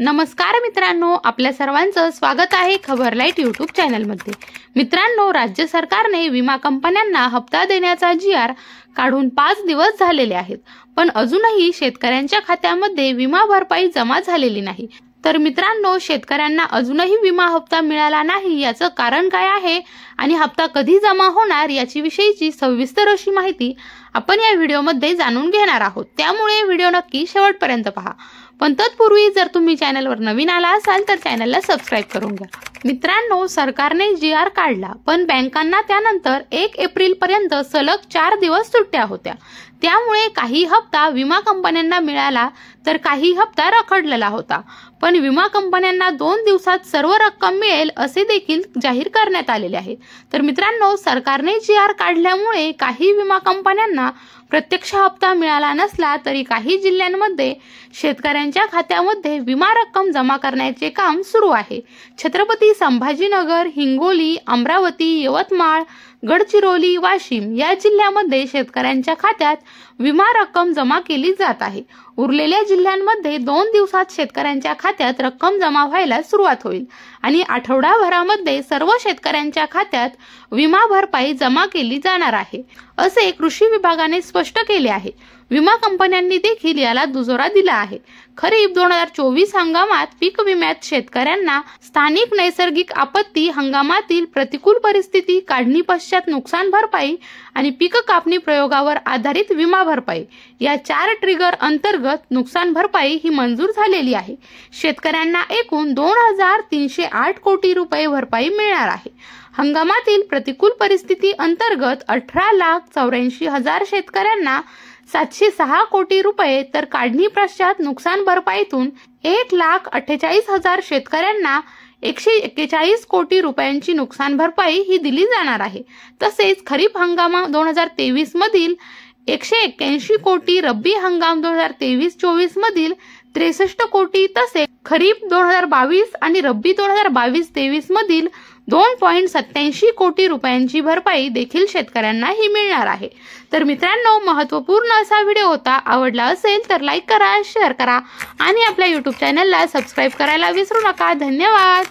नमस्कार मित्रांनो, आपल्या सर्वांचं स्वागत आहे खबरलाईट यूट्यूब चॅनलमध्ये। मित्रांनो, राज्य सरकारने विमा कंपन्यांना हप्ता देण्याचा GR काढून 5 दिवस झालेले आहेत, पण अजूनही शेतकऱ्यांच्या खात्यामध्ये विमा भरपाई जमा झालेली नाही। तर मित्रांनो, शेतकऱ्यांना अजूनही विमा हप्ता मिळाला नाही याचं कारण काय आहे आणि हप्ता कधी जमा होणार याची विषयीची सविस्तर अशी माहिती आपण या व्हिडिओमध्ये जाणून घेणार आहोत, त्यामुळे व्हिडिओ नक्की शेवटपर्यंत पहा। पण तत्पूर्वी जर तुम्ही चॅनलवर नवीन आला असाल तर चॅनलला सबस्क्राइब करून घ्या। मित्रांनो, सरकारने GR काढला, पण बँकांना त्यानंतर 1 एप्रिल पर्यंत सलग 4 दिवस सुट्ट्या होत्या। त्यामुळे काही हप्ता विमा कंपन्यांना मिळाला तर काही हप्ता रखडलेला होता। पण विमा कंपन्यांना 2 दिवसात सर्व रक्कम मिळेल असे देखील जाहीर करण्यात आलेले आहे। तर मित्रांनो, सरकारने GR काढल्यामुळे काही विमा कंपन्यांना प्रत्यक्ष हप्ता मिळाला नसला तरी काही जिल्ह्यांमध्ये शेतकऱ्यांच्या खात्यामध्ये विमा रक्कम जमा करण्याचे काम सुरू आहे। छत्रपती संभाजीनगर, हिंगोली, अमरावती, यवतमाळ, गडचिरोली, वाशिम या जिल्ह्यामध्ये शेतकऱ्यांच्या खात्यात विमा रक्कम जमा केली जात आहे। उरलेल्या जिल्ह्यांमध्ये 2 दिवसात शेतकऱ्यांच्या खात्यात रक्कम जमा व्हायला सुरुवात होईल आणि आठवडाभरामध्ये सर्व शेतकऱ्यांच्या खात्यात विमा भरपाई जमा केली जाणार आहे, असे कृषी विभागाने स्पष्ट केले आहे। विमा कंपन्यांनी देखील याला दुजोरा दिला आहे। खरीप 2024 हंगामात पीक विम्यात शेतकऱ्यांना स्थानिक नैसर्गिक आपत्ती हंगामातील प्रतिकूल परिस्थिती, काढणी पश्चात नुकसान भरपाई आणि पीक कापणी प्रयोगावर आधारित विमा भरपाई या 4 ट्रिगर अंतर्गत नुकसान भरपाई ही मंजूर झालेली आहे। शेतकऱ्यांना एकूण 2308 कोटी रुपये भरपाई मिळणार आहे। हंगामातील प्रतिकूल परिस्थिती अंतर्गत 18,84,000 शेतकऱ्यांना 706 कोटी रुपये, तर काढणी पश्चात नुकसान भरपाईतून 1,48,000 शेतकऱ्यांना 141 कोटी रुपयांची नुकसान भरपाई ही दिली जाणार आहे। तसेच खरीप हंगाम 2023 मधील 181 कोटी, रब्बी हंगाम 2023-24 मधील 63 कोटी, तसेच खरीप 2022 आणि रब्बी 2022-23 मधील 2.87 कोटी रुपयांची भरपाई देखील शेतकऱ्यांना ही मिळणार आहे। तर मित्रांनो, महत्त्वपूर्ण असा व्हिडिओ होता। आवडला असेल तर लाईक करा, शेअर करा आणि आपल्या यूट्यूब चॅनलला सबस्क्राइब करायला विसरू नका। धन्यवाद।